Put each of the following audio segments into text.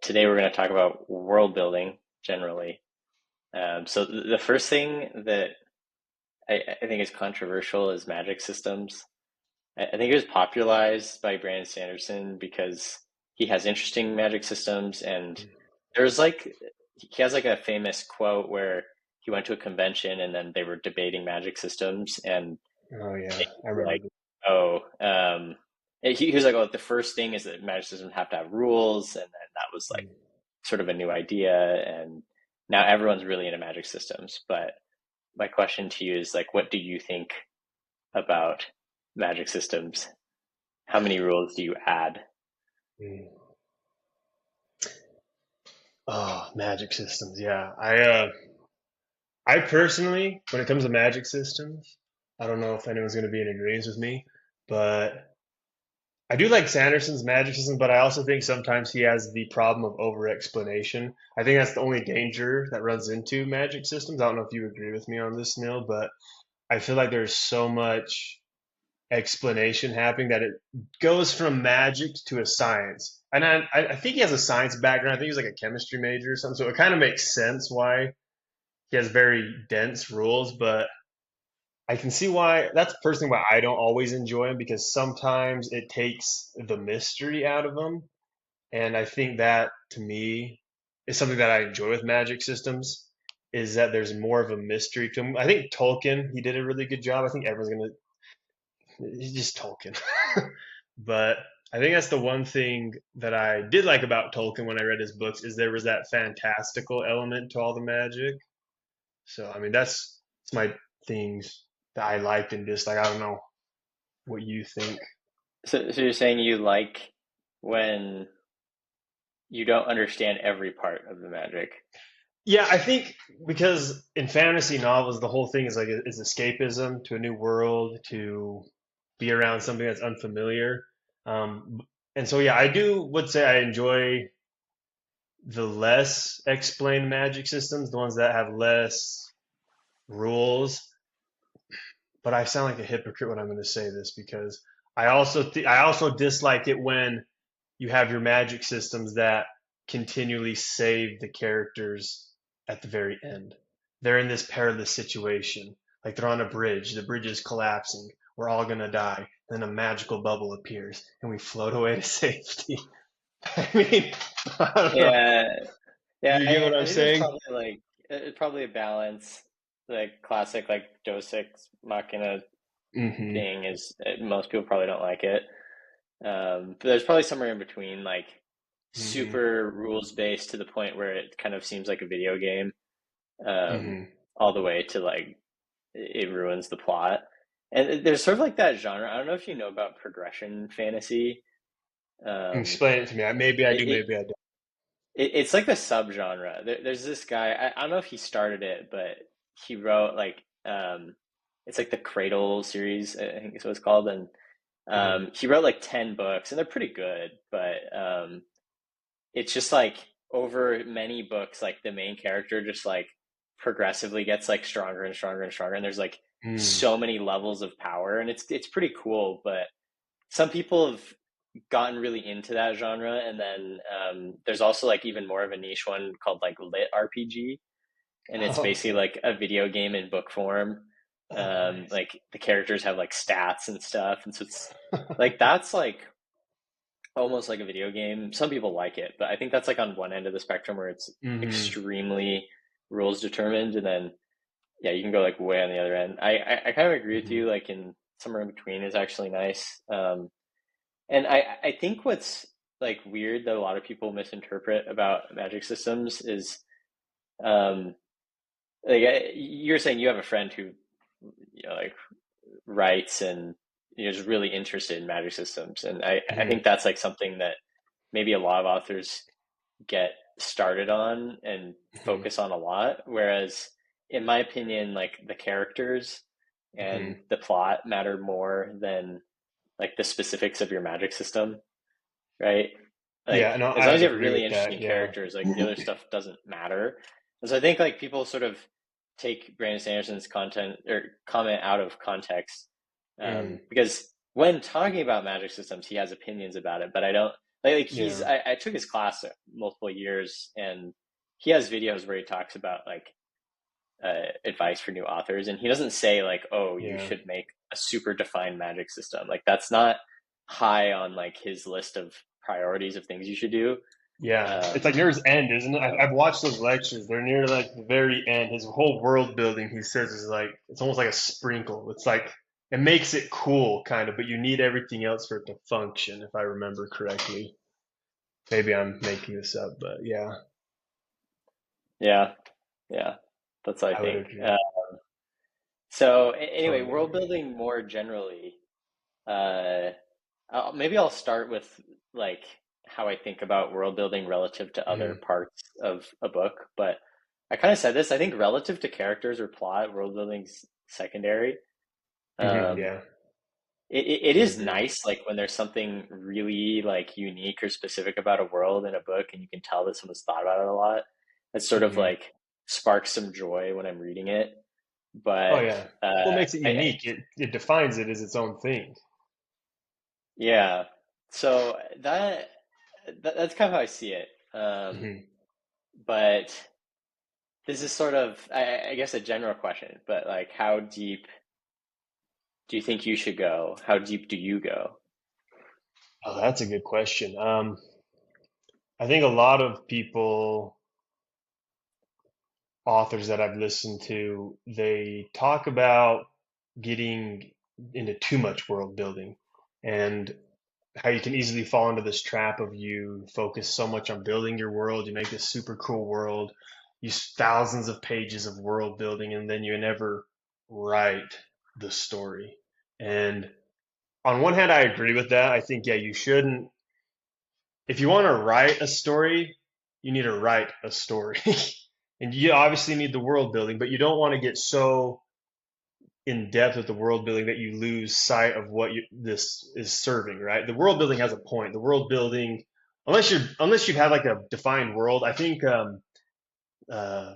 today we're going to talk about world building generally. So the first thing that I think is controversial is magic systems. I think it was popularized by Brandon Sanderson because he has interesting magic systems, and there's like he has like a famous quote where he went to a convention and then they were debating magic systems, and Oh they yeah, I were remember like, this. oh, he was like, oh, the first thing is that magic systems have to have rules, and then that was like Mm. sort of a new idea, and now everyone's really into magic systems. But my question to you is like, what do you think about magic systems? How many rules do you add? Mm. Oh, magic systems. Yeah, I personally, when it comes to magic systems, I don't know if anyone's going to be in agreement with me, but I do like Sanderson's magic system. But I also think sometimes he has the problem of over explanation. I think that's the only danger that runs into magic systems. I don't know if you agree with me on this, Neil, but I feel like there's so much explanation happening that it goes from magic to a science. And I think he has a science background. I think he's like a chemistry major or something. So it kind of makes sense why he has very dense rules. But I can see why that's personally why I don't always enjoy him because sometimes it takes the mystery out of them. And I think that to me is something that I enjoy with magic systems is that there's more of a mystery to them. I think Tolkien, he did a really good job. I think everyone's gonna he's just Tolkien. But I think that's the one thing that I did like about Tolkien when I read his books is there was that fantastical element to all the magic. So I mean that's my things that I liked and disliked. I don't know what you think. So you're saying you like when you don't understand every part of the magic? Yeah, I think because in fantasy novels the whole thing is like is escapism to a new world to be around something that's unfamiliar. Um, and so yeah, I do would say I enjoy the less explained magic systems, the ones that have less rules. But I sound like a hypocrite when I'm going to say this because I also dislike it when you have your magic systems that continually save the characters at the very end. They're in this perilous situation, like they're on a bridge. The bridge is collapsing. We're all going to die. Then a magical bubble appears and we float away to safety. I mean, I don't know. Yeah, Do yeah. you get what I I'm think there's saying? probably like probably a balance. The classic like Deus Ex Machina Hmm. thing is most people probably don't like it. But there's probably somewhere in between, like Hmm. super rules based to the point where it kind of seems like a video game, um, Hmm. all the way to like it ruins the plot. And there's sort of like that genre. I don't know if you know about progression fantasy. Um, Explain it to me. Maybe I it, do, it, maybe I don't. it's like the subgenre. There's this guy. I don't know if he started it, but he wrote like it's like the Cradle series. I think is what it's called, and Hmm. he wrote like 10 books, and they're pretty good. But it's just like over many books, like the main character just like progressively gets like stronger and stronger and stronger, and there's like Hmm. so many levels of power, and it's pretty cool. But some people have gotten really into that genre, and then there's also like even more of a niche one called like lit RPG, and it's Oh, basically okay. like a video game in book form. Oh, nice. Like the characters have like stats and stuff, and so it's like that's like almost like a video game. Some people like it, but I think that's like on one end of the spectrum where it's Hmm. extremely rules determined, and then yeah, you can go like way on the other end. I kind of agree with Hmm. you. Like in somewhere in between is actually nice. And I think what's like weird that a lot of people misinterpret about magic systems is um like you're saying you have a friend who like writes and is really interested in magic systems, and I Hmm. think that's like something that maybe a lot of authors get started on and Hmm. focus on a lot, whereas in my opinion like the characters and Hmm. the plot matter more than like the specifics of your magic system, right? Like Yeah, no, as I long as you have agree really with that. interesting Yeah. characters, like the other stuff doesn't matter. And so I think like people sort of take Brandon Sanderson's content or comment out of context, Mm. because when talking about magic systems, he has opinions about it, but I don't. Like Yeah. I took his class multiple years, and he has videos where he talks about like advice for new authors, and he doesn't say like, oh, you Yeah. should make a super defined magic system. Like that's not high on like his list of priorities of things you should do. Yeah, it's like Um, near his end, isn't it? so I've watched those lectures. They're near like the very end. His whole world building, he says, is like it's almost like a sprinkle. It's like it makes it cool, kind of, but you need everything else for it to function, if I remember correctly. Maybe I'm making this up, but yeah, yeah, yeah, that's what I I would think. agree. So anyway, Totally world agree. building more generally. Uh, maybe I'll start with like how I think about world building relative to other Hmm. parts of a book. But I kind of said this. I think relative to characters or plot, world building's secondary. Um, Yeah, it I would is agree. nice like when there's something really like unique or specific about a world in a book, and you can tell that someone's thought about it a lot. That sort of Hmm. like sparks some joy when I'm reading it. Oh But yeah. What makes it unique? It defines it as its own thing. yeah, so that's kind of how I see it. Hmm. But this is sort of, I guess, a general question. But like, how deep do you think you should go? How deep do you go? Oh, that's a good question. I think a lot of people authors that I've listened to, they talk about getting into too much world building and how you can easily fall into this trap of you focus so much on building your world, you make this super cool world, use thousands of pages of world building, and then you never write the story. And on one hand, I agree with that. I think, yeah, you shouldn't, if you want to write a story, you need to write a story. And you obviously need the world building, but you don't want to get so in depth with the world building that you lose sight of what this is serving, right? The world building has a point. The world building, unless you've had like a defined world, I think uh,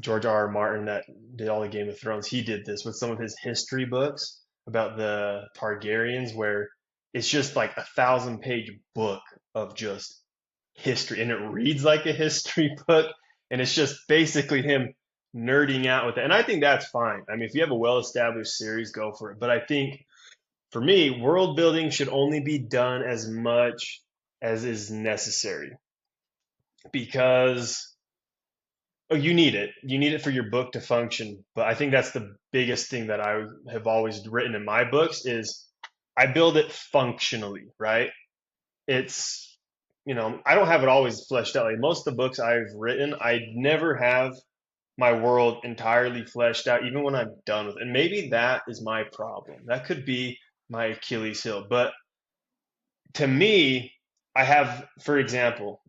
George R. R. Martin that did all the Game of Thrones, he did this with some of his history books about the Targaryens, where it's just like 1,000-page book of just history, and it reads like a history book, and it's just basically him nerding out with it. And I think that's fine. I mean, if you have a well-established series, go for it. But I think for me, world building should only be done as much as is necessary because oh, you need it. You need it for your book to function. But I think that's the biggest thing that I have always written in my books is I build it functionally, right? It's, I don't have it always fleshed out. Like most of the books I've written, I never have my world entirely fleshed out, even when I'm done with it. And maybe that is my problem. That could be my Achilles heel. But to me, I have, for example,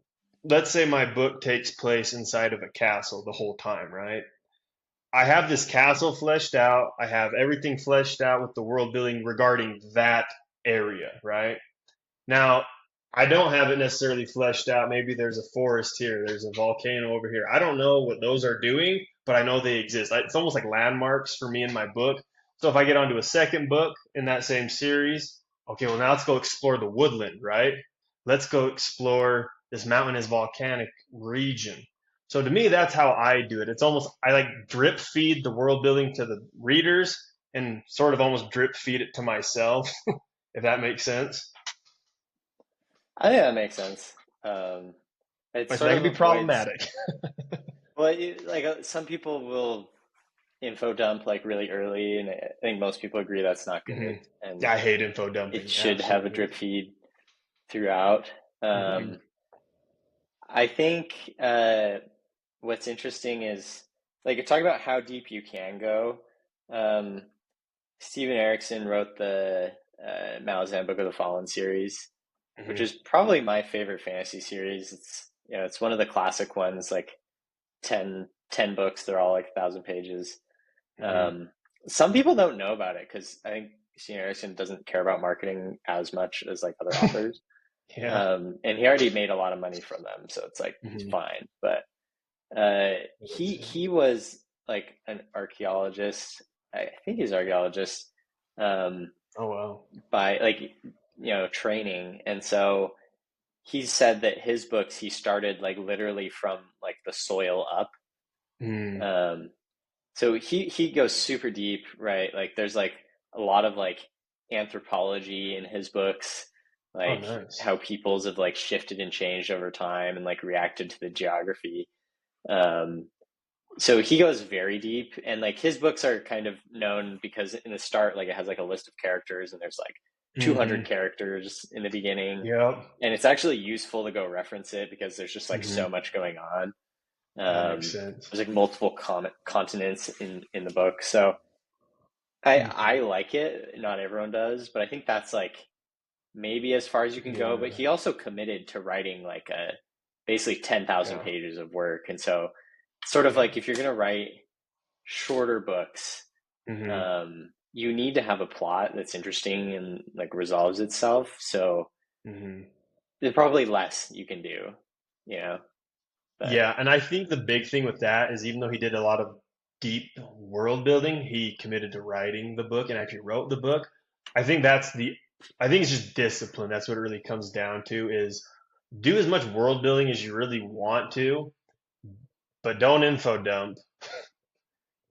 let's say my book takes place inside of a castle the whole time, right? I have this castle fleshed out. I have everything fleshed out with the world building regarding that area, right? Now, I don't have it necessarily fleshed out. Maybe there's a forest here, there's a volcano over here. I don't know what those are doing, but I know they exist. It's almost like landmarks for me in my book. So if I get onto a second book in that same series, okay, well, now let's go explore the woodland, right? Let's go explore this mountainous volcanic region. So to me, that's how I do it. It's almost, I like drip feed the world building to the readers and sort of almost drip feed it to myself, if that makes sense. I think that makes sense. Um, it I said sort that of could be avoids, problematic. well, like some people will info dump like really early, and I think most people agree that's not Hmm. good, and Yeah, I hate info it dumping. should have a Absolutely. drip feed throughout. Hmm. Um, I think what's interesting is like talk about how deep you can go. Um, Steven Erikson wrote the Malazan Book of the Fallen series, which Hmm. is probably my favorite fantasy series. It's one of the classic ones, like 10 books. They're all like 1,000 pages. Hmm. Um, some people don't know about it because I think Steven Erikson doesn't care about marketing as much as like other authors. Yeah. And he already made a lot of money from them, so it's like he's Hmm. fine. But It is, yeah. he was like an archaeologist. I think he's an archaeologist um, Oh, wow. by like training, and so he said that his books he started like literally from like the soil up. Mm. Um, so he goes super deep, right? Like there's like a lot of like anthropology in his books, Oh, like nice. how peoples have like shifted and changed over time and like reacted to the geography. Um, so he goes very deep, and like his books are kind of known because in the start, like it has like a list of characters, and there's like 200 Hmm. characters in the beginning, Yep. and it's actually useful to go reference it because there's just like so Hmm. much going on. That makes sense. There's like multiple continents in the book, so I Hmm. like it. Not everyone does, but I think that's like maybe as far as you can go. But Yeah. he also committed to writing like a basically 10,000 Yeah. pages of work, and so sort of Yeah. like if you're gonna write shorter books, Hmm. you need to have a plot that's interesting and like resolves itself. So Hmm. there's probably less you can do, you know. But Yeah, and I think the big thing with that is even though he did a lot of deep world building, he committed to writing the book and actually wrote the book. I think that's the I think it's just discipline. That's what it really comes down to is do as much world building as you really want to, but don't info dump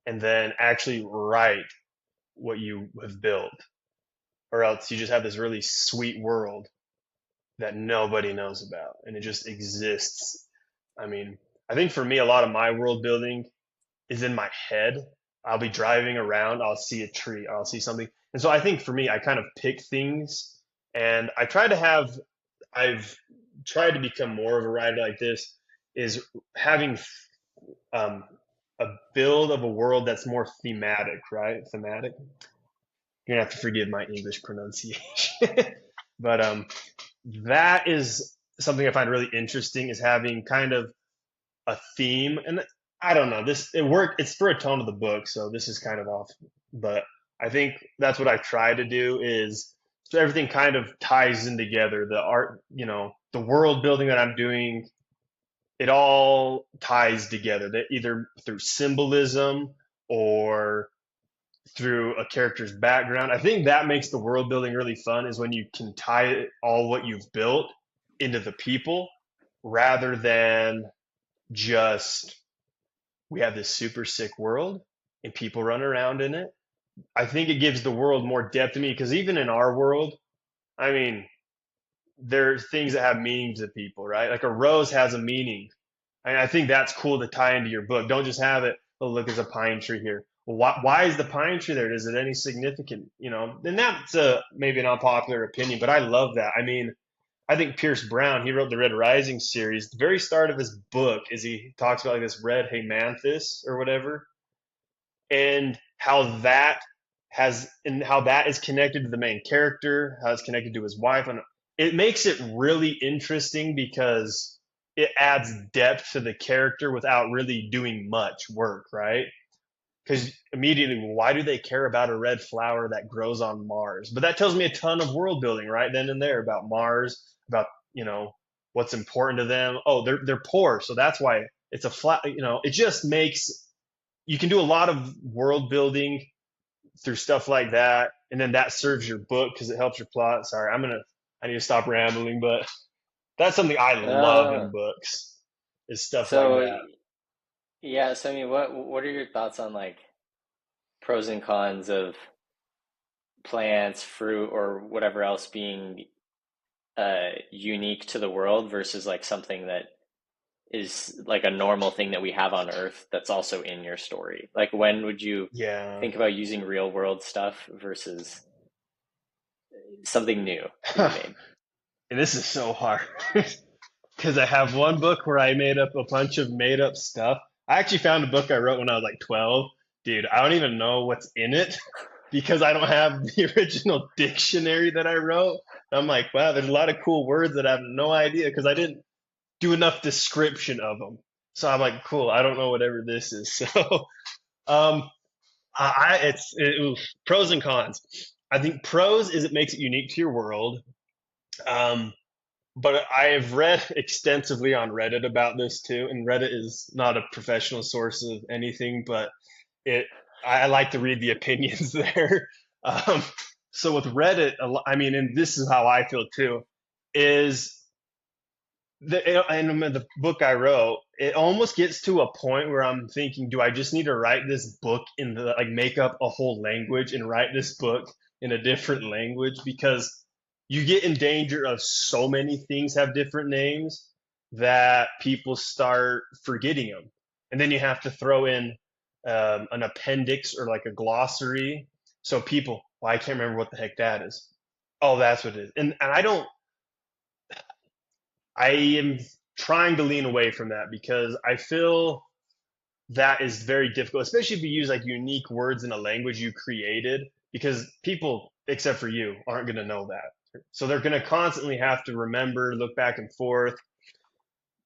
and then actually write what you have built. Or else you just have this really sweet world that nobody knows about and it just exists. I mean, I think for me a lot of my world building is in my head. I'll be driving around, I'll see a tree, I'll see something. And so I think for me, I kind of pick things and I've tried to become more of a writer like this, is having um, a build of a world that's more thematic, right? Thematic. You're gonna have to forgive my English pronunciation. But that is something I find really interesting is having kind of a theme, and I don't know this it worked. It's for a tone of the book, so this is kind of off. But I think that's what I try to do is so everything kind of ties in together. The art, the world building that I'm doing, it all ties together. That either through symbolism or through a character's background. I think that makes the world building really fun is when you can tie all what you've built into the people rather than just we have this super sick world and people run around in it. I think it gives the world more depth to me because even in our world, I mean, there are things that have meaning to people, right? Like a rose has a meaning. And I think that's cool to tie into your book. Don't just have it, oh, look, there's a pine tree here. Well, why is the pine tree there? Is it any significant? And that's maybe an unpopular opinion, but I love that. I mean, I think Pierce Brown, he wrote the Red Rising series. The very start of his book is he talks about like this red heymanthus or whatever, and how that is connected to the main character, how it's connected to his wife, and it makes it really interesting because it adds depth to the character without really doing much work, right? Because immediately, why do they care about a red flower that grows on Mars? But that tells me a ton of world building right then and there about Mars, about what's important to them. Oh, they're poor, so that's why it's a flat. It just makes you can do a lot of world building through stuff like that, and then that serves your book because it helps your plot. Sorry, I need to stop rambling, but that's something I love in no, books is stuff like so that. yeah, so I mean, what are your thoughts on like pros and cons of plants, fruit, or whatever else being unique to the world versus like something that is like a normal thing that we have on Earth that's also in your story? Like, when would you Yeah. think about using real world stuff versus something new that you made? And this is so hard because I have one book where I made up a bunch of made up stuff. I actually found a book I wrote when I was like 12. Dude, I don't even know what's in it because I don't have the original dictionary that I wrote. I'm like, wow, there's a lot of cool words that I have no idea because I didn't do enough description of them. So I'm like, cool, I don't know whatever this is. So, um, oof, pros and cons. I think pros is it makes it unique to your world. Um, but I have read extensively on Reddit about this too, and Reddit is not a professional source of anything, but it I like to read the opinions there. Um, so with Reddit, I mean, and this is how I feel too, is and the book I wrote, it almost gets to a point where I'm thinking, do I just need to write this book in the like make up a whole language and write this book in a different language because you get in danger of so many things have different names that people start forgetting them, and then you have to throw in an appendix or like a glossary, so people, well, I can't remember what the heck that is. Oh, that's what it is, and I am trying to lean away from that because I feel that is very difficult, especially if you use like unique words in a language you created, because people, except for you, aren't going to know that. So they're going to constantly have to remember, look back and forth.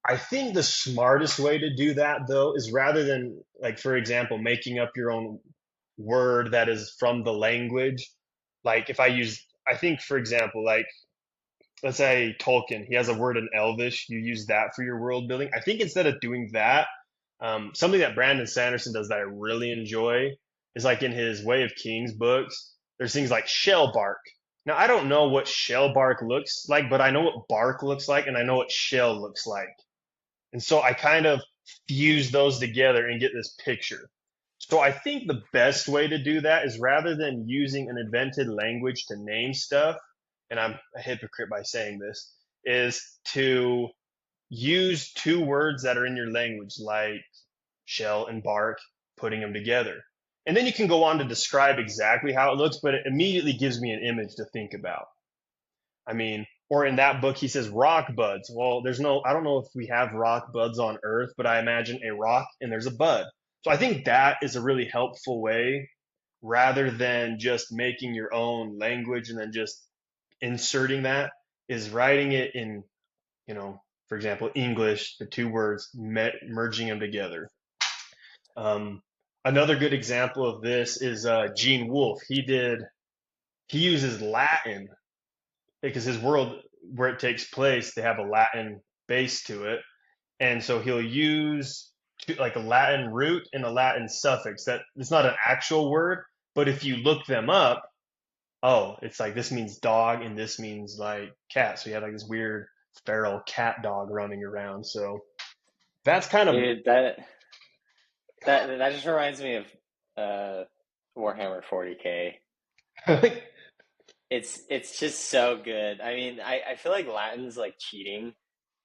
I think the smartest way to do that, though, is rather than, like, for example, making up your own word that is from the language. Like, if I use, I think, for example, like, let's say Tolkien, he has a word in Elvish. You use that for your world building. I think instead of doing that, something that Brandon Sanderson does that I really enjoy is like in his Way of Kings books, there's things like shell bark. Now, I don't know what shell bark looks like, but I know what bark looks like and I know what shell looks like. And so I kind of fuse those together and get this picture. So I think the best way to do that is rather than using an invented language to name stuff, and I'm a hypocrite by saying this, is to use two words that are in your language, like shell and bark, putting them together. And then you can go on to describe exactly how it looks, but it immediately gives me an image to think about. I mean, or in that book, he says rock buds. Well, there's no, I don't know if we have rock buds on Earth, but I imagine a rock and there's a bud. So I think that is a really helpful way rather than just making your own language and then just inserting that is writing it in, for example, English, the two words, merging them together. Um, Another good example of this is Gene Wolfe. He uses Latin because his world where it takes place, they have a Latin base to it, and so he'll use like a Latin root and a Latin suffix. That it's not an actual word, but if you look them up, oh, it's like this means dog and this means like cat. So you have like this weird feral cat dog running around. So that's kind of Dude, that just reminds me of uh Warhammer 40K. It's just so good. I mean, I feel like Latin's like cheating.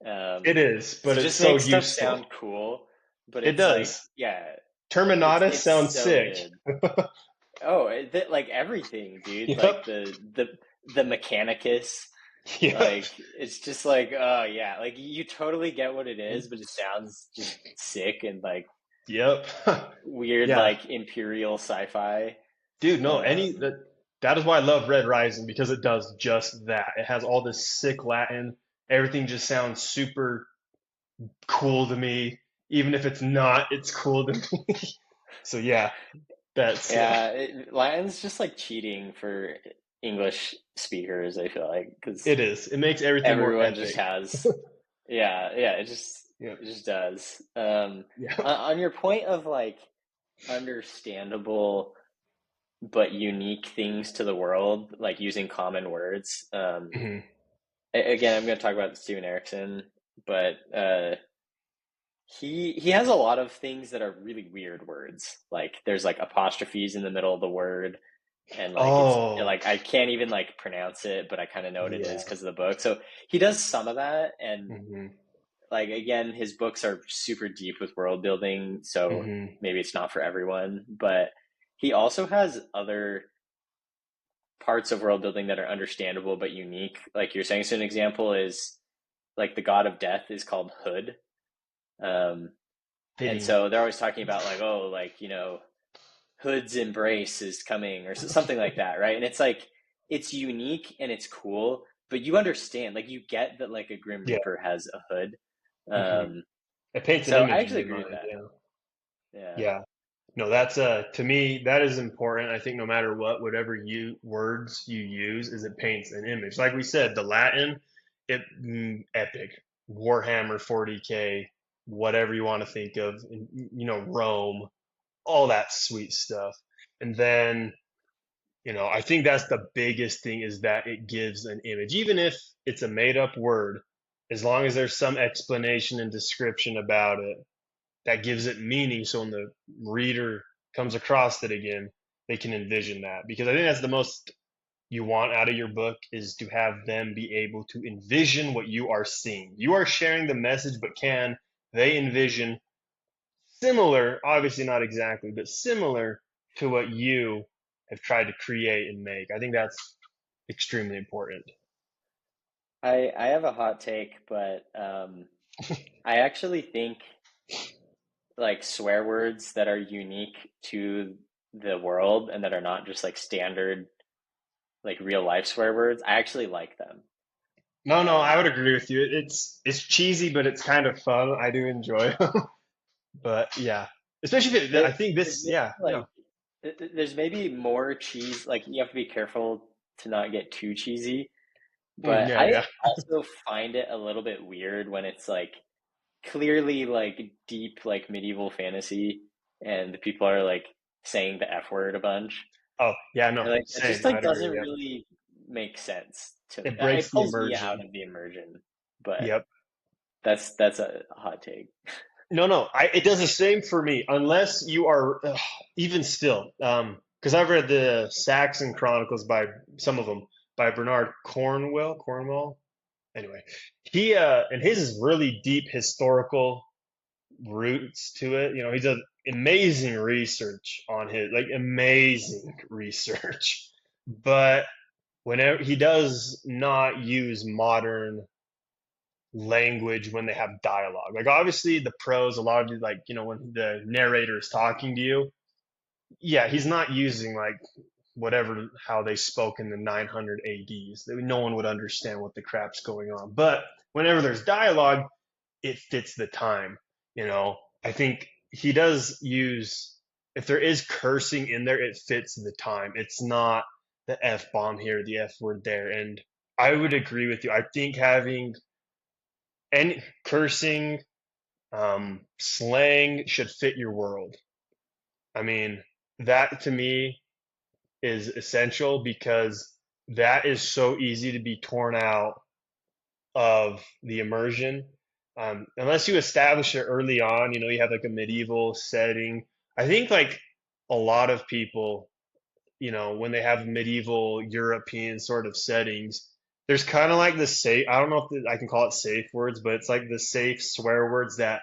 it Um, is, but to it's just so make stuff useful. sound cool, but It it's like, does. yeah, Terminatus it's sounds so sick. good. Oh, like everything, dude. Like Yep. the Mechanicus, Yep. like it's just like, oh yeah, like you totally get what it is, but it sounds just sick and like Yep. weird, Yeah. like imperial sci-fi. Dude, no, Um, that is why I love Red Rising because it does just that. It has all this sick Latin. Everything just sounds super cool to me. Even if it's not, it's cool to me. So yeah, that's yeah, Latin's just like cheating for English speakers, I feel like, because it is. It makes everything more everyone just epic. has, yeah, Yeah. it just does. Yeah. On your point of like understandable but unique things to the world, like using common words. Mhm. Again, I'm going to talk about Steven Erickson, but he has a lot of things that are really weird words. Like there's like apostrophes in the middle of the word, and like it's Oh, like I can't even like pronounce it, but I kind of know what it is yeah. because of the book. So he does some of that, and Hmm. like again, his books are super deep with world building, so Hmm. maybe it's not for everyone, but he also has other parts of world building that are understandable but unique. Like you're saying, so an example is like the god of death is called Hood. Um, and Fitting. so they're always talking about like, oh, like, Hood's embrace is coming or something like that, right? And it's like, it's unique and it's cool, but you understand, like, you get that like a Grim Yeah. Reaper has a hood. Hmm. Um, It paints an so I image in actually your agree with mind. that. Yeah. Yeah. Yeah. No, that's to me that is important. I think no matter what, whatever you words you use, is it paints an image. Like we said, the Latin, epic. Warhammer 40K, whatever you want to think of, Rome, all that sweet stuff. And then, I think that's the biggest thing is that it gives an image, even if it's a made up word. as long as there's some explanation and description about it that gives it meaning. So when the reader comes across it again, they can envision that. Because I think that's the most you want out of your book is to have them be able to envision what you are seeing. You are sharing the message, but can they envision similar, obviously not exactly, but similar to what you have tried to create and make? I think that's extremely important. I have a hot take, but I actually think like swear words that are unique to the world and that are not just like standard like real life swear words, I actually like them. No, no, I Um, would agree with you. It's cheesy, but it's kind of fun. I do enjoy it. But yeah, especially if I there, think there's this, maybe yeah, no. like there's maybe more cheese. Like you have to be careful to not get too cheesy. But Yeah, I yeah. also find it a little bit weird when it's like clearly like deep like medieval fantasy and the people are like saying the F word a bunch. Oh, yeah, no, And like it just same. like I'd agree. doesn't Yep. really make sense to me. It It breaks the pulls me immersion. out of the immersion, but Yep. that's a hot take. No, no, it does the same for me, unless you are, even still, because I've read the Saxon Chronicles by some of them by Bernard Cornwell. Anyway, and his is really deep historical roots to it. You know, he does amazing research on his, like amazing research, but whenever he does not use modern language when they have dialogue. Like obviously the pros, a lot of the, like, when the narrator is talking to you, yeah, he's not using like whatever how they spoke in the 900 ADs. No one would understand what the crap's going on. But whenever there's dialogue, it fits the time. You know, I think he does use, if there is cursing in there, it fits the time. It's not the F bomb here, the F word there. And I would agree with you. I think having any cursing, slang should fit your world. I mean, that to me is essential because that is so easy to be torn out of the immersion. Unless you establish it early on, you have like a medieval setting. I think like a lot of people, when they have medieval European sort of settings, there's kind of like the safe, I don't know if I can call it safe words, but it's like the safe swear words that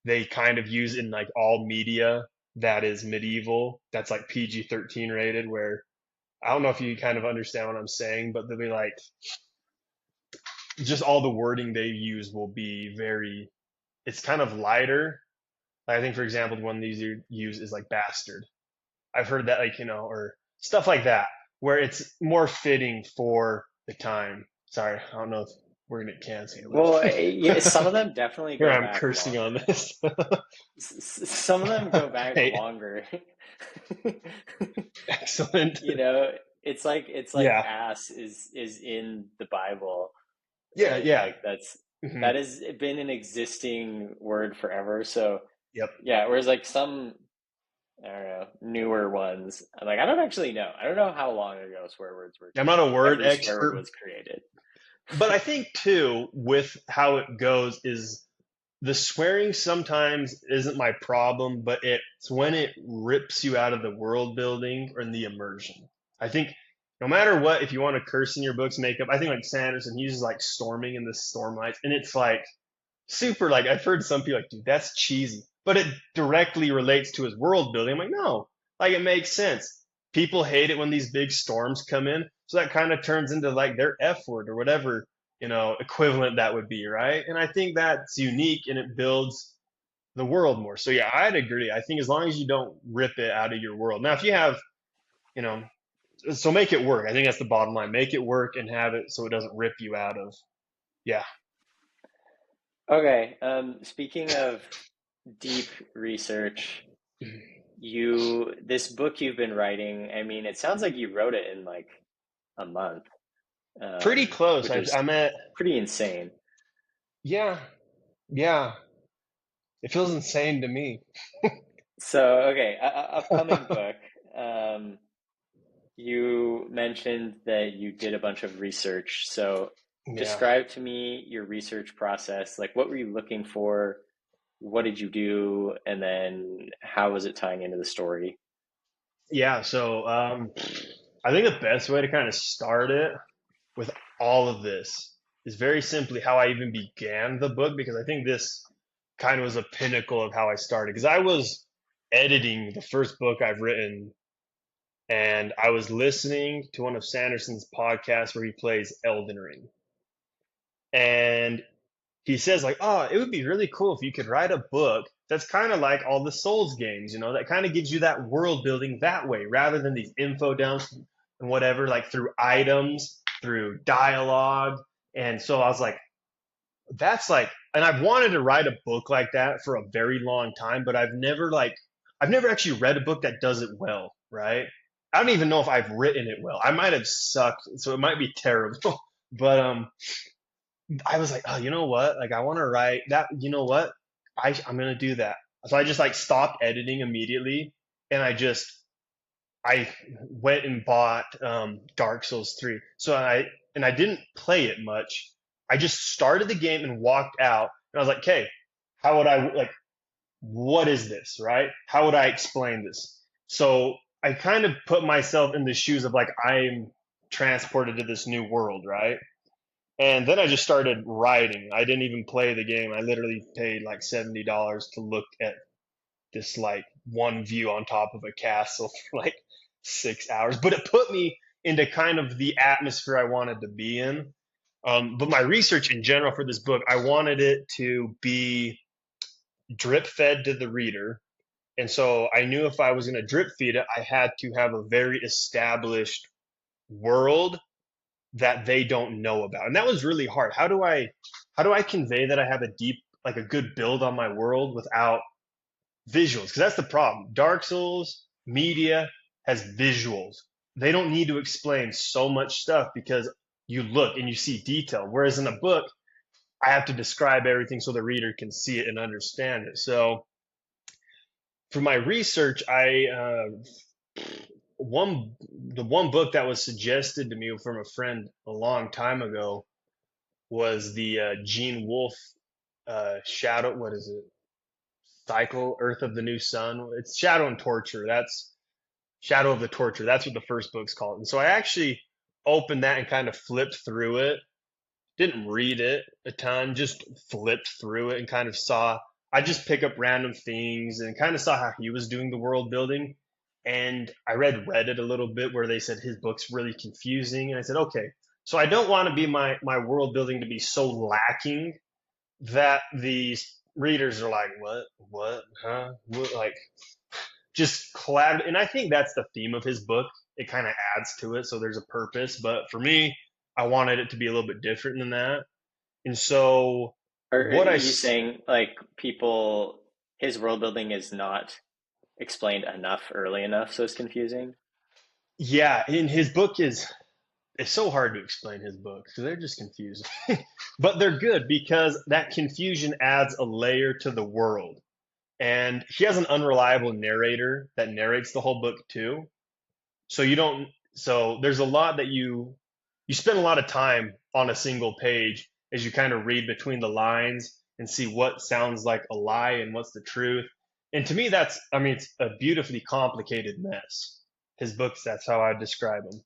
they kind of use in like all media that is medieval, that's like PG-13 rated, where I don't know if you kind of understand what I'm saying, but they'll be like, just all the wording they use will be very, it's kind of lighter. Like, I think, for example, the one these use is like bastard. I've heard that, like, or stuff like that, where it's more fitting for the time. Sorry, I don't know if we're going to get canceled, Well, yeah, some but of them definitely here go I'm back cursing on longer. this. Some of them go back Hey, longer. excellent. You know, it's like Yeah, ass is in the Bible, yeah, right? yeah. Like Hmm. that has been an existing word forever. So Yep. yeah, whereas like some I don't know, newer ones, I'm like I don't actually know. I don't know how long ago swear words were I'm not a word every swear word expert, was created. but I think too, with how it goes, is the swearing sometimes isn't my problem, but it's when it rips you out of the world building or in the immersion. I think no matter what, if you want to curse in your books, make up, I think like Sanderson, he uses like storming in the stormlights, and it's like super, like I've heard some people like, dude, that's cheesy, but it directly relates to his world building. I'm like, no, like it makes sense. People hate it when these big storms come in, so that kind of turns into like their F word or whatever, equivalent that would be, right? And I think that's unique and it builds the world more. So yeah, I'd agree. I think as long as you don't rip it out of your world. Now, if you have, you know, so make it work. I think that's the bottom line. Make it work and have it so it doesn't rip you out of. Yeah. Okay, speaking of deep research, you this book you've been writing, I mean, it sounds like you wrote it in like a month, Pretty close. which is I'm at, pretty insane. yeah, yeah. It feels insane to me. So, okay, upcoming book. Um, you mentioned that you did a bunch of research. So, Yeah. describe to me your research process. Like, what were you looking for? What did you do? And then how was it tying into the story? Yeah. So I think the best way to kind of start it with all of this is very simply how I even began the book, because I think this kind of was a pinnacle of how I started. Because I was editing the first book I've written, and I was listening to one of Sanderson's podcasts where he plays Elden Ring. And he says like, "Oh, it would be really cool if you could write a book that's kind of like all the Souls games, that kind of gives you that world building that way, rather than these info dumps and whatever, like through items, through dialogue." And so I was like, that's like, and I've wanted to write a book like that for a very long time, but I've never actually read a book that does it well, right? I don't even know if I've written it well. I might have sucked, so it might be terrible. But I was like, oh, you know what? Like, I want to write that. You know what? I'm gonna do that. So I just like stopped editing immediately, and I went and bought Dark Souls 3. I didn't play it much. I just started the game and walked out, and I was like, okay, how would I like? What is this, right? How would I explain this? So I kind of put myself in the shoes of like I'm transported to this new world, right? And then I just started writing. I didn't even play the game. I literally paid like $70 to look at this like one view on top of a castle for like 6 hours. But it put me into kind of the atmosphere I wanted to be in. But my research in general for this book, I wanted it to be drip fed to the reader. And so I knew if I was going to drip feed it, I had to have a very established world that they don't know about. And that was really hard. How do I convey that I have a deep, like a good build on my world without visuals? Because that's the problem. Dark Souls media has visuals. They don't need to explain so much stuff because you look and you see detail. Whereas in a book, I have to describe everything so the reader can see it and understand it. So for my research, I one the one book that was suggested to me from a friend a long time ago was the Gene Wolfe Shadow. What is it? Cycle Earth of the New Sun. It's Shadow and Torture. That's Shadow of the Torture. That's what the first book's called. And so I actually opened that and kind of flipped through it. Didn't read it a ton, just flipped through it and kind of saw. I just pick up random things and kind of saw how he was doing the world building. And I read Reddit a little bit where they said his book's really confusing. And I said, okay, so I don't want to be my world building to be so lacking that these readers are like, what, huh? What? Like, just collab. And I think that's the theme of his book. It kind of adds to it, so there's a purpose. But for me, I wanted it to be a little bit different than that. And so, Are what I, you saying like people, his world building is not explained enough early enough, so it's confusing? yeah, in his book is, it's so hard to explain his books because they're just confusing. But they're good because that confusion adds a layer to the world. And he has an unreliable narrator that narrates the whole book too. So you don't, so there's a lot that you spend a lot of time on a single page as you kind of read between the lines and see what sounds like a lie and what's the truth. And to me, I mean, it's a beautifully complicated mess. His books, that's how I describe them.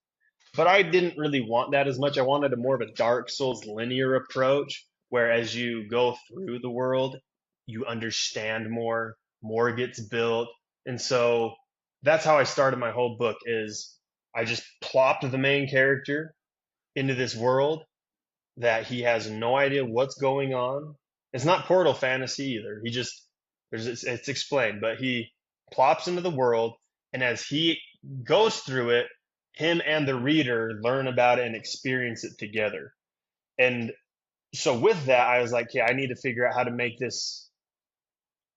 But I didn't really want that as much. I wanted a more of a Dark Souls linear approach, where as you go through the world, you understand more, more gets built. And so that's how I started my whole book is I just plopped the main character into this world that he has no idea what's going on. It's not Portal Fantasy either. He just it's explained, but he plops into the world, and as he goes through it, him and the reader learn about it and experience it together. And so with that, I was like, yeah, I need to figure out how to make this,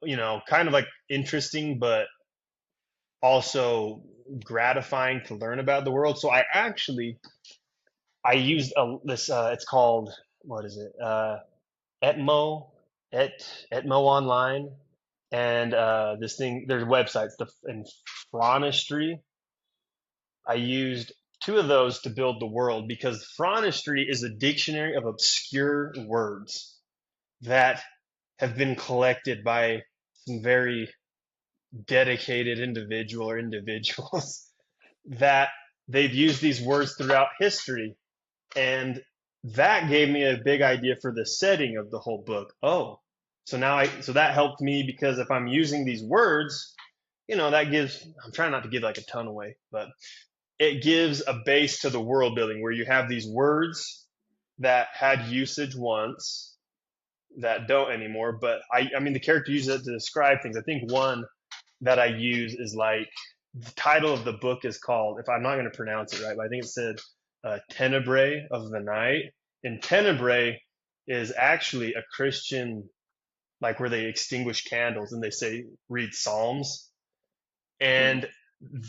kind of like interesting, but also gratifying to learn about the world. So I used this. It's called, what is it? Etmo, Etmo Online, and this thing. There's websites. The in Phronistry, I used two of those to build the world because phronistry is a dictionary of obscure words that have been collected by some very dedicated individual or individuals that they've used these words throughout history. And that gave me a big idea for the setting of the whole book. Oh, so that helped me because if I'm using these words, that gives, I'm trying not to give like a ton away, but it gives a base to the world building where you have these words that had usage once that don't anymore. But I mean, the character uses it to describe things. I think one that I use is like the title of the book is called, if I'm not going to pronounce it right, but I think it said Tenebrae of the Night. And Tenebrae is actually a Christian, like where they extinguish candles and they say, read Psalms. Hmm. And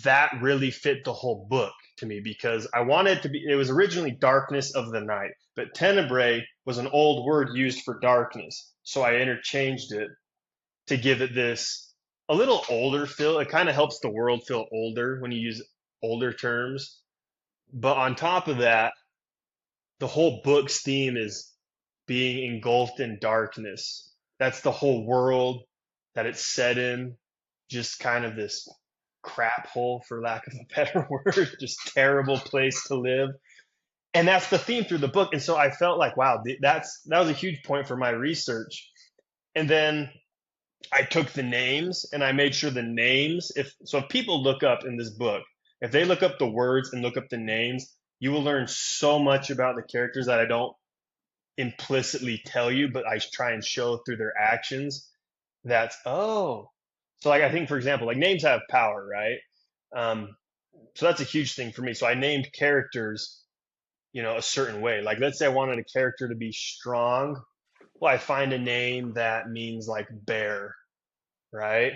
that really fit the whole book to me because I wanted to be, it was originally darkness of the night, but tenebrae was an old word used for darkness. So I interchanged it to give it this a little older feel. It kind of helps the world feel older when you use older terms. But on top of that, the whole book's theme is being engulfed in darkness. That's the whole world that it's set in. Just kind of this crap hole, for lack of a better word, just terrible place to live. And that's the theme through the book. And so I felt like, wow, that was a huge point for my research. And then I took the names and I made sure the names, if people look up in this book, if they look up the words and look up the names, you will learn so much about the characters that I don't implicitly tell you, but I try and show through their actions. That's oh, so like I think for example, like names have power, right? Um, so that's a huge thing for me. So I named characters, a certain way. Like let's say I wanted a character to be strong. Well, I find a name that means like bear, right?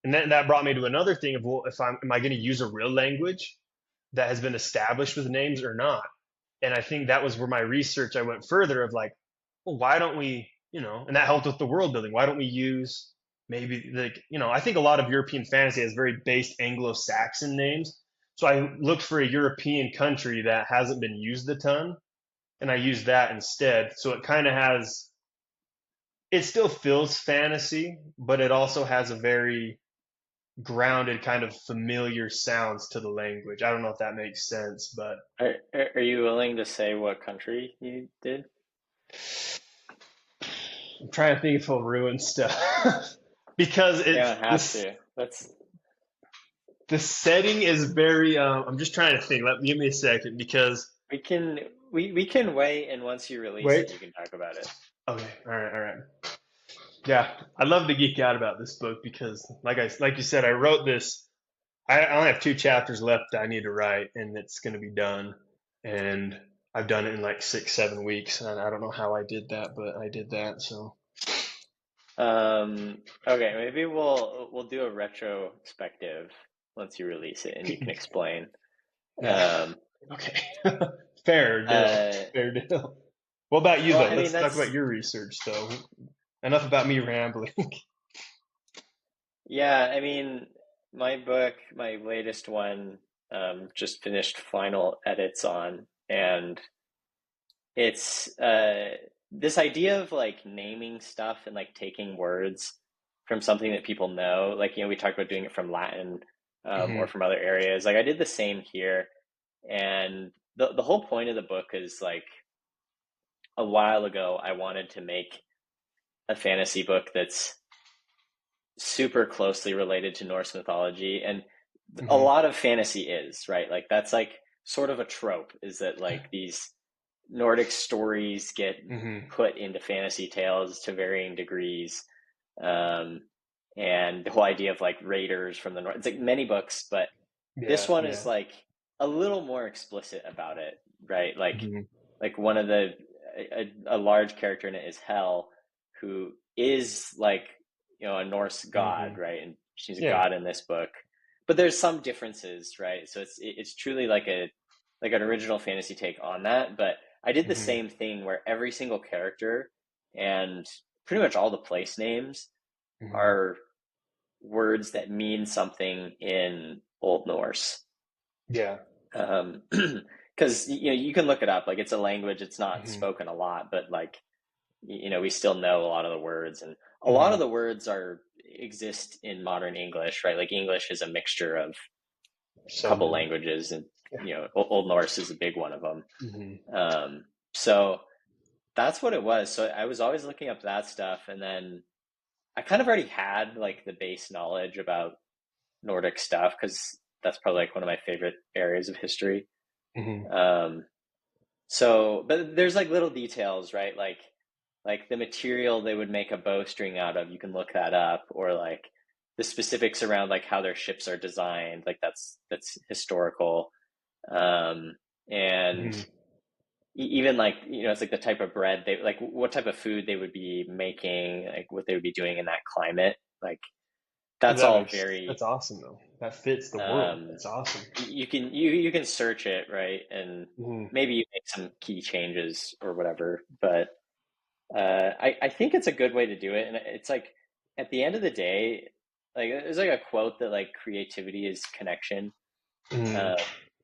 And then that brought me to another thing of well, if am I going to use a real language that has been established with names or not? And I think that was where my research I went further of like, well, why don't we, and that helped with the world building. Why don't we use maybe like, I think a lot of European fantasy has very based Anglo-Saxon names. So I looked for a European country that hasn't been used a ton, and I used that instead. So it kind of has, it still feels fantasy, but it also has a very grounded kind of familiar sounds to the language. I don't know if that makes sense, but Are you willing to say what country you did? I'm trying to think if he'll ruin stuff because You it's don't have this to. Let's the setting is very. I'm just trying to think. Give me a second because we can we can wait, and once you release it, wait. you can talk about it. Okay, all right. Yeah, I love to geek out about this book because, like you said, I wrote this. I only have two chapters left that I need to write, and it's going to be done. And I've done it in like 6, 7 weeks, and I don't know how I did that, but I did that. So Okay, maybe we'll do a retrospective once you release it, and you can explain. yeah, Um, okay, fair deal, uh, fair deal. What about you well, though? I mean Let's talk about that's your research though. Enough about me rambling. yeah. I mean, my book, my latest one, just finished final edits on, and it's this idea of like naming stuff and like taking words from something that people know. Like, we talked about doing it from Latin, or Hmm. from other areas. Like I did the same here. And the whole point of the book is like a while ago, I wanted to make a fantasy book that's super closely related to Norse mythology. And a Hmm. lot of fantasy is, right? Like that's like sort of a trope, is that like these Nordic stories get Hmm. put into fantasy tales to varying degrees. Um, and the whole idea of like raiders from the north, it's like many books, but this Yeah, one is yeah. like a little more explicit about it, right? Hmm. Like one of a large character in it is Hel, who is like, a Norse god, Hmm. right? And she's a Yeah. god in this book, but there's some differences, right? So it's truly like an original fantasy take on that. But I did the Hmm. same thing where every single character and pretty much all the place names Hmm. are words that mean something in Old Norse. Yeah. Because you can look it up. Like it's a language, it's not Hmm. spoken a lot, but like we still know a lot of the words, and a lot of Hmm. the words are exist in modern English, right? Like English is a mixture of a So couple many. languages, and Yeah. Old Norse is a big one of them. Hmm. So that's what it was. So I was always looking up that stuff, and then I kind of already had like the base knowledge about Nordic stuff because that's probably like one of my favorite areas of history. Hmm. Um, but there's like little details, right? Like the material they would make a bowstring out of, you can look that up, or like the specifics around like how their ships are designed, like that's historical. And Hmm. even like it's like the type of bread they like, what type of food they would be making, like what they would be doing in that climate, like that's all That's very awesome though. That fits the world. um That's awesome. you can search it, right? And Hmm. maybe you make some key changes or whatever, but I think it's a good way to do it. And it's like at the end of the day, like there's like a quote that like creativity is connection. Hmm. uh,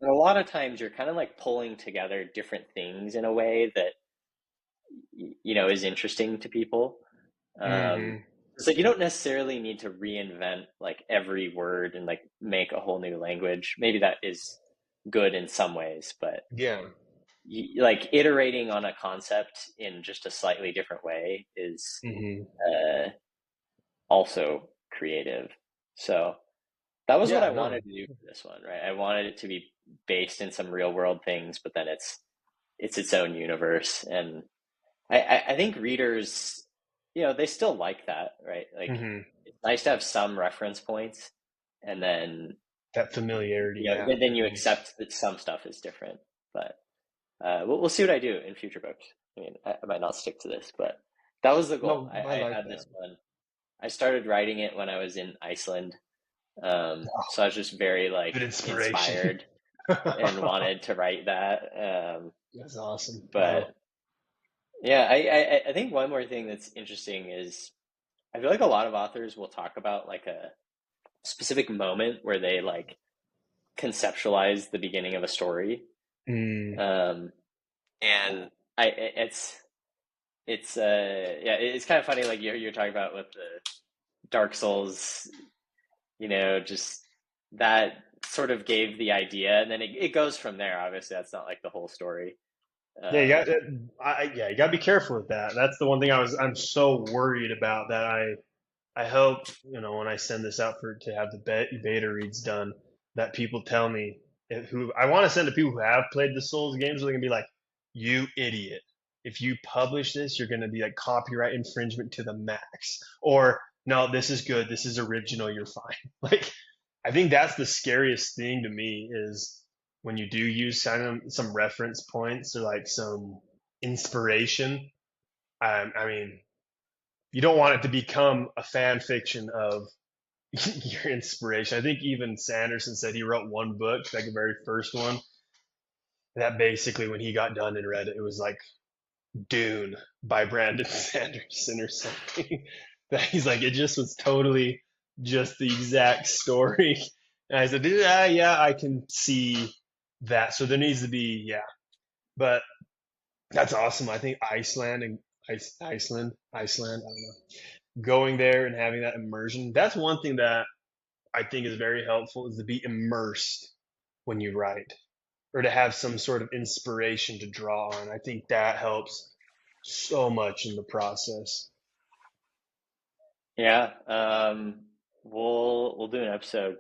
and a lot of times you're kind of like pulling together different things in a way that is interesting to people. Um, Hmm. it's like you don't necessarily need to reinvent like every word and like make a whole new language. Maybe that is good in some ways, but Yeah. like iterating on a concept in just a slightly different way is Hmm. uh, also creative. So that was what Yeah. I No. wanted to do for this one, right? I wanted it to be based in some real world things, but then it's its own universe, and I think readers, they still like that, right? Like Hmm. it's nice to have some reference points, and then That familiarity. Yeah. then you Hmm. accept that some stuff is different. But we'll see what I do in future books. I mean, I might not stick to this, but that was the goal. No, I I like had that. this one. I started writing it when I was in Iceland, so I was just very like Good inspiration. inspired and wanted to write that. That's awesome. But Wow. yeah, I think one more thing that's interesting is I feel like a lot of authors will talk about like a specific moment where they like conceptualize the beginning of a story. Mm. Um, and it's yeah, it's kind of funny like you're talking about with the Dark Souls, just that sort of gave the idea, and then it goes from there. Obviously, that's not like the whole story. Yeah, you Um, got. Yeah, you got to be careful with that. That's the one thing I'm so worried about. That I hope when I send this out for to have the beta reads done, that people tell me who I want to send to people who have played the Souls games. They're gonna be like, "You idiot! If you publish this, you're gonna be like copyright infringement to the max." Or no, this is good. This is original. You're fine. Like, I think that's the scariest thing to me is when you do use some reference points or like some inspiration. I mean, you don't want it to become a fan fiction of your inspiration. I think even Sanderson said he wrote one book, like the very first one, that basically when he got done and read it, it was like Dune by Brandon Sanderson or something. That he's like, it just was totally just the exact story. And I said, yeah, yeah, I can see that. So there needs to be, yeah. But that's awesome. I think Iceland and Iceland, I don't know. Going there and having that immersion, that's one thing that I think is very helpful is to be immersed when you write or to have some sort of inspiration to draw on. I think that helps so much in the process. yeah, we'll do an episode.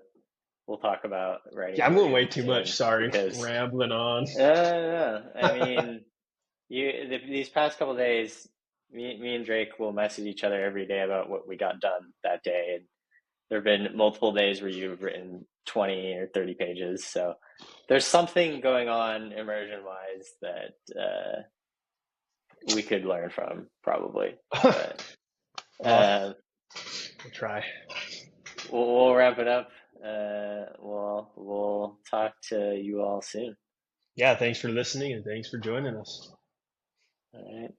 We'll talk about writing Yeah, I'm going way immersion too much. soon Sorry, because rambling on. no. I mean, these past couple days, me and Drake will message each other every day about what we got done that day, and there have been multiple days where you've written 20 or 30 pages. So there's something going on immersion wise that we could learn from probably. But Well, uh, we'll try. we'll wrap it up. We'll talk to you all soon. Yeah, thanks for listening and thanks for joining us. All right.